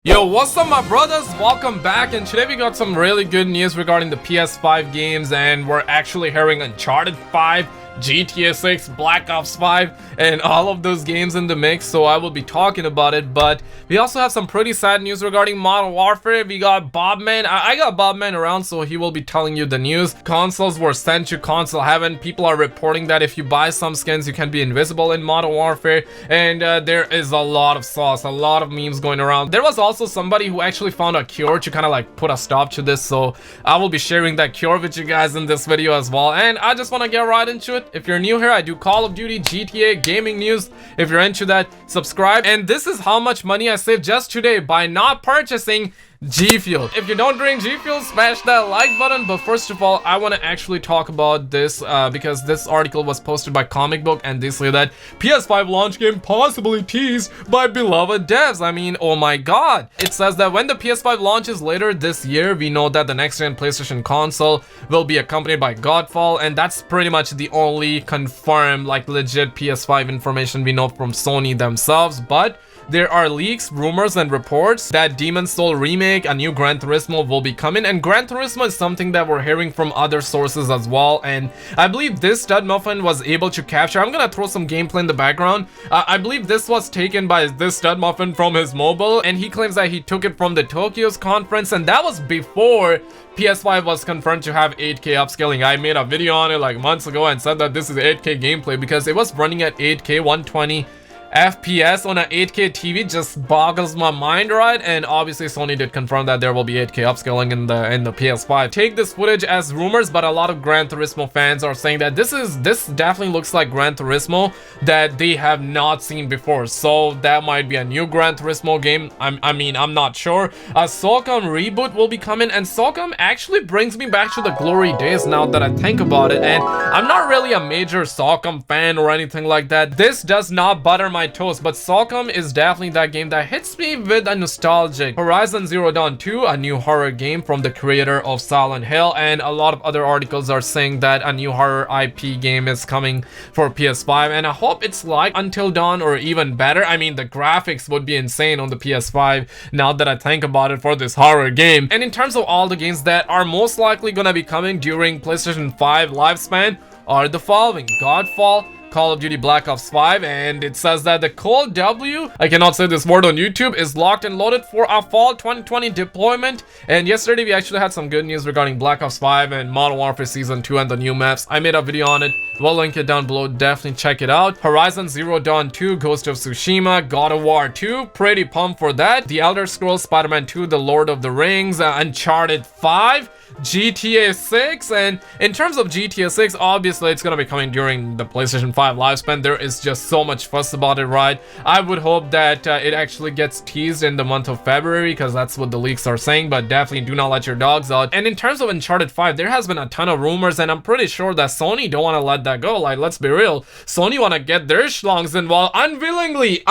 Yo, what's up my brothers? Welcome back, and today we got some really good news regarding the PS5 games, and we're actually hearing Uncharted 5, GTA 6, Black Ops 5, and all of those games in the mix, so I will be talking about it. But we also have some pretty sad news regarding Modern Warfare. We got Bobman. I got Bobman around, so he will be telling you the news. Consoles were sent to console heaven. People are reporting that if you buy some skins, you can be invisible in Modern Warfare, and there is a lot of sauce, a lot of memes going around. There was also somebody who actually found a cure to kind of like put a stop to this, so I will be sharing that cure with you guys in this video as well. And I just want to get right into it. If you're new here, I do Call of Duty, GTA, gaming news. If you're into that, subscribe. And this is how much money I saved just today by not purchasing G Fuel. If you don't drink G Fuel, smash that like button. But first of all, I want to actually talk about this because this article was posted by Comic Book, and they say that PS5 launch game possibly teased by beloved devs. I mean, oh my god. It says that when the PS5 launches later this year, we know that the next gen PlayStation console will be accompanied by Godfall, and that's pretty much the only confirmed, like, legit PS5 information we know from Sony themselves. But there are leaks, rumors, and reports that Demon's Soul remake, a new Gran Turismo will be coming, and Gran Turismo is something that we're hearing from other sources as well. And I believe this stud muffin was able to capture. I'm gonna throw some gameplay in the background. I believe this was taken by this stud muffin from his mobile, and he claims that he took it from the Tokyo's conference, and that was before PS5 was confirmed to have 8K upscaling. I made a video on it like months ago and said that this is 8K gameplay because it was running at 8K 120 FPS on an 8K TV. Just boggles my mind, right? And obviously Sony did confirm that there will be 8K upscaling in the PS5. Take this footage as rumors, but a lot of Gran Turismo fans are saying that this definitely looks like Gran Turismo that they have not seen before. So that might be a new Gran Turismo game. I mean, I'm not sure. A Solcom reboot will be coming, and Solcom actually brings me back to the glory days now that I think about it. And I'm not really a major Solcom fan or anything like that. This does not butter my toast, but Solcom is definitely that game that hits me with a nostalgic. Horizon Zero Dawn 2, a new horror game from the creator of Silent Hill, and a lot of other articles are saying that a new horror IP game is coming for PS5, and I hope it's like Until Dawn or even better. I mean, the graphics would be insane on the PS5 now that I think about it for this horror game. And in terms of all the games that are most likely gonna be coming during PlayStation 5 lifespan are the following: Godfall, Call of Duty Black Ops 5, and it says that the Cold W, I cannot say this word on YouTube, is locked and loaded for a fall 2020 deployment. And yesterday we actually had some good news regarding Black Ops 5 and Modern Warfare Season 2 and the new maps. I made a video on it. We'll link it down below. Definitely check it out. Horizon Zero Dawn 2, Ghost of Tsushima, God of War 2, pretty pumped for that. The Elder Scrolls, Spiderman 2, The Lord of the Rings, Uncharted 5, GTA 6. And in terms of GTA 6, obviously it's gonna be coming during the PlayStation 5 lifespan. There is just so much fuss about it, right? I would hope that it actually gets teased in the month of February, because that's what the leaks are saying. But definitely do not let your dogs out. And in terms of Uncharted 5, there has been a ton of rumors, and I'm pretty sure that Sony don't want to let that go. Like, let's be real, Sony want to get their schlongs involved unwillingly.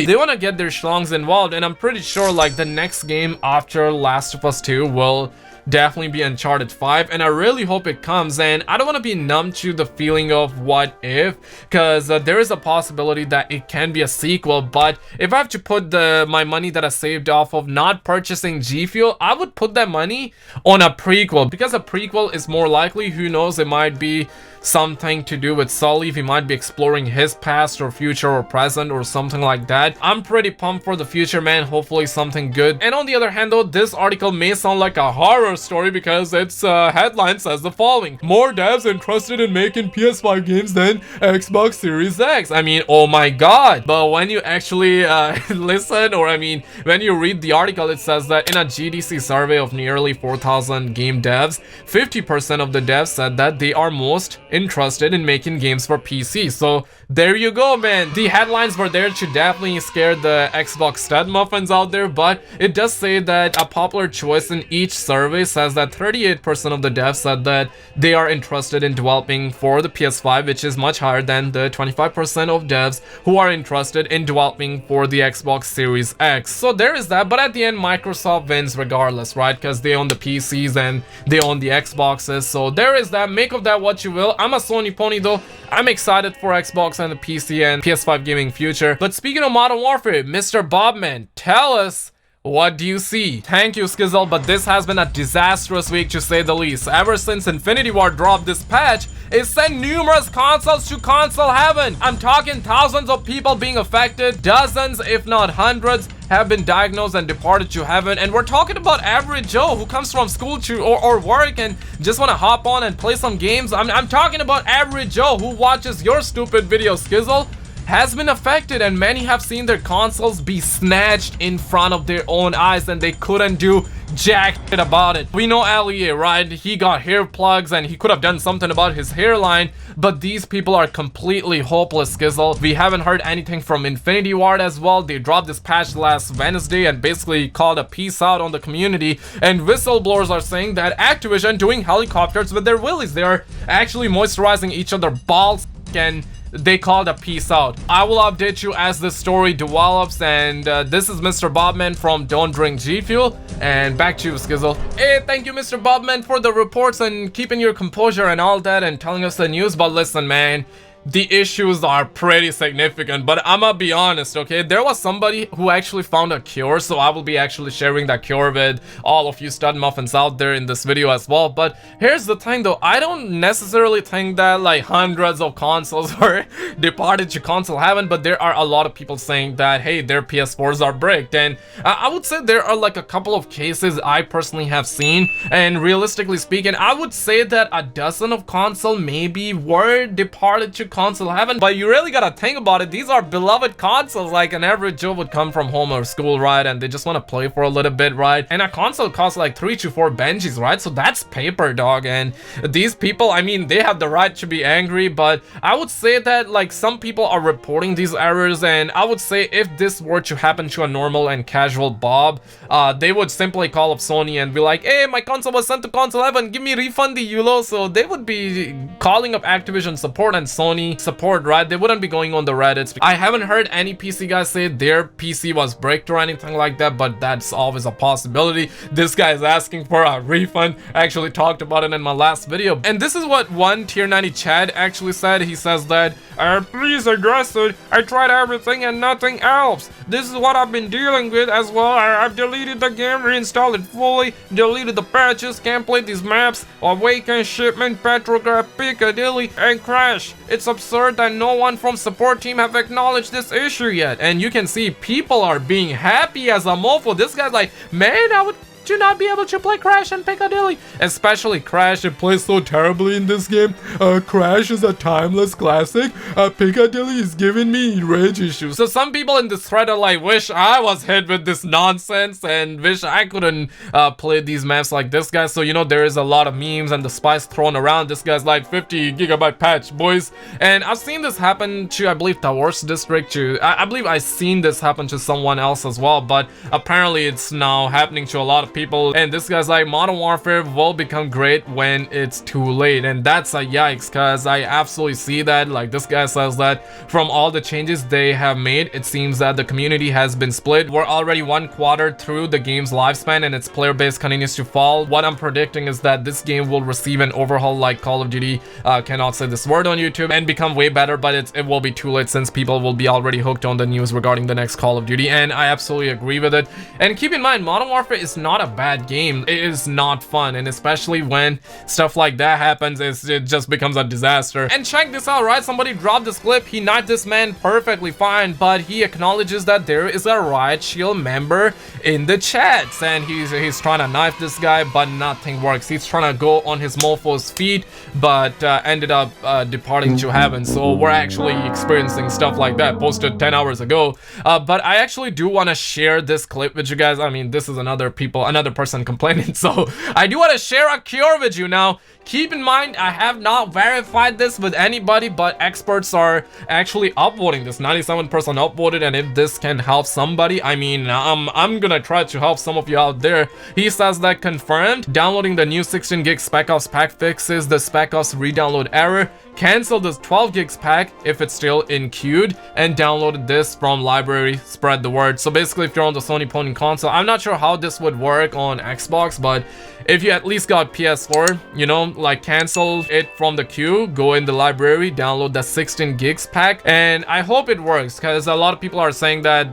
They want to get their schlongs involved, and I'm pretty sure like the next game after Last of Us 2 will definitely be Uncharted 5, and I really hope it comes. And I don't want to be numb to the feeling of what if, because there is a possibility that it can be a sequel. But if I have to put my money that I saved off of not purchasing G Fuel, I would put that money on a prequel, because a prequel is more likely. Who knows, it might be something to do with Sully. He might be exploring his past or future or present or something like that. I'm pretty pumped for the future, man. Hopefully something good. And on the other hand though, this article may sound like a horror story because its headline says the following: more devs interested in making PS5 games than Xbox Series X. I mean, oh my god. But when you actually listen, or I mean when you read the article, it says that in a GDC survey of nearly 4,000 game devs, 50% of the devs said that they are most interested in making games for PC. So there you go, man. The headlines were there to definitely scare the Xbox stud muffins out there, but it does say that a popular choice in each survey says that 38% of the devs said that they are interested in developing for the PS5, which is much higher than the 25% of devs who are interested in developing for the Xbox Series X. So there is that, but at the end Microsoft wins regardless, right? Because they own the PCs and they own the Xboxes. So there is that. Make of that what you will. I'm a Sony pony though. I'm excited for Xbox and the PC and PS5 gaming future. But speaking of Modern Warfare, Mr. Bobman, tell us What do you see? Thank you, Skizzle, but this has been a disastrous week to say the least. Ever since Infinity Ward dropped this patch, it sent numerous consoles to console heaven. I'm talking thousands of people being affected, dozens if not hundreds have been diagnosed and departed to heaven, and we're talking about average Joe who comes from school to or work and just want to hop on and play some games. I'm talking about average Joe who watches your stupid videos, Skizzle, has been affected, and many have seen their consoles be snatched in front of their own eyes and they couldn't do jack shit about it. We know LEA, right? He got hair plugs and he could have done something about his hairline, but these people are completely hopeless, Skizzle. We haven't heard anything from Infinity Ward as well. They dropped this patch last Wednesday and basically called a peace out on the community, and whistleblowers are saying that Activision doing helicopters with their willies. They're actually moisturizing each other balls, and they called a peace out. I will update you as the story develops, and this is Mr. Bobman from Don't Drink G Fuel, and back to you, Skizzle. Hey, thank you, Mr. Bobman, for the reports and keeping your composure and all that and telling us the news. But listen, man, the issues are pretty significant, but I'ma be honest, okay? There was somebody who actually found a cure, so I will be actually sharing that cure with all of you stud muffins out there in this video as well. But here's the thing though, I don't necessarily think that like hundreds of consoles were departed to console heaven, but there are a lot of people saying that, hey, their PS4s are bricked, and I would say there are like a couple of cases I personally have seen, and realistically speaking, I would say that a dozen of console maybe were departed to console heaven. But you really gotta think about it, these are beloved consoles. Like an average Joe would come from home or school, right, and they just want to play for a little bit, right? And a console costs like 3 to 4 Benjis, right? So that's paper, dog. And these people, I mean, they have the right to be angry, but I would say that like some people are reporting these errors, and I would say if this were to happen to a normal and casual Bob, they would simply call up Sony and be like, hey, my console was sent to console heaven, give me refund the EULO. So they would be calling up Activision support and Sony support, right? They wouldn't be going on the Reddits. I haven't heard any PC guys say their PC was bricked or anything like that, but that's always a possibility. This guy is asking for a refund. I actually talked about it in my last video, and this is what one tier 90 Chad actually said. He says that, please address it. I tried everything and nothing helps. This is what I've been dealing with as well. I've deleted the game, reinstalled it fully, deleted the patches, can't play these maps, Awaken, Shipment, Petrograph, Piccadilly, and Crash. It's absurd that no one from support team have acknowledged this issue yet. And you can see people are being happy as a mofo. This guy's like, man, I would to not be able to play Crash and Piccadilly, especially Crash. It plays so terribly in this game. Crash is a timeless classic. Piccadilly is giving me rage issues. So some people in this thread are like, wish I was hit with this nonsense and wish I couldn't play these maps like this guy. So you know, there is a lot of memes and the spice thrown around. This guy's like 50 gigabyte patch, boys. And I've seen this happen to, I believe, Towers District too. I believe I've seen this happen to someone else as well, but apparently it's now happening to a lot of people. And this guy's like, Modern Warfare will become great when it's too late. And that's a yikes, because I absolutely see that. Like, this guy says that from all the changes they have made, it seems that the community has been split. We're already 1 quarter through the game's lifespan and its player base continues to fall. What I'm predicting is that this game will receive an overhaul like Call of Duty, cannot say this word on YouTube, and become way better, but it will be too late since people will be already hooked on the news regarding the next Call of Duty. And I absolutely agree with it. And keep in mind, Modern Warfare is not a bad game. It is not fun, and especially when stuff like that happens, it just becomes a disaster. And check this out, right? Somebody dropped this clip. He knifed this man perfectly fine, but he acknowledges that there is a Riot Shield member in the chats, and he's trying to knife this guy, but nothing works. He's trying to go on his mofo's feet, but ended up departing to heaven. So we're actually experiencing stuff like that, posted 10 hours ago. But I actually do want to share this clip with you guys. I mean, this is another person complaining, so I do want to share a cure with you. Now keep in mind, I have not verified this with anybody, but experts are actually upvoting this. 97% upvoted, and if this can help somebody, I mean, I'm gonna try to help some of you out there. He says that confirmed, downloading the new 16 gig Spec Ops pack fixes the Spec Ops re-download error, cancel this 12 gigs pack if it's still in queued, and downloaded this from library, spread the word. So basically, if you're on the Sony Pony console, I'm not sure how this would work. work on Xbox, but if you at least got PS4, you know, like cancel it from the queue, go in the library, download the 16 gigs pack, and I hope it works, because a lot of people are saying that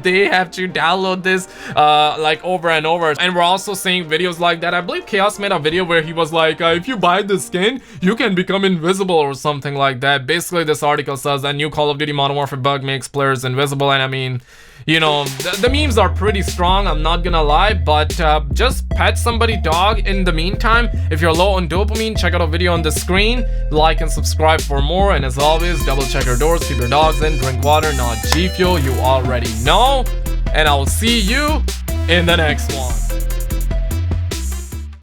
they have to download this like over and over. And we're also seeing videos like that. I believe Chaos made a video where he was like, if you buy this skin, you can become invisible or something like that. Basically, this article says that new Call of Duty Modern Warfare bug makes players invisible, and I mean, you know, the memes are pretty strong, I'm not gonna lie, but just pet somebody dog in the meantime. If you're low on dopamine, check out a video on the screen, like and subscribe for more, and as always, double check your doors, keep your dogs in, drink water, not G Fuel, you already know, and I will see you in the next one.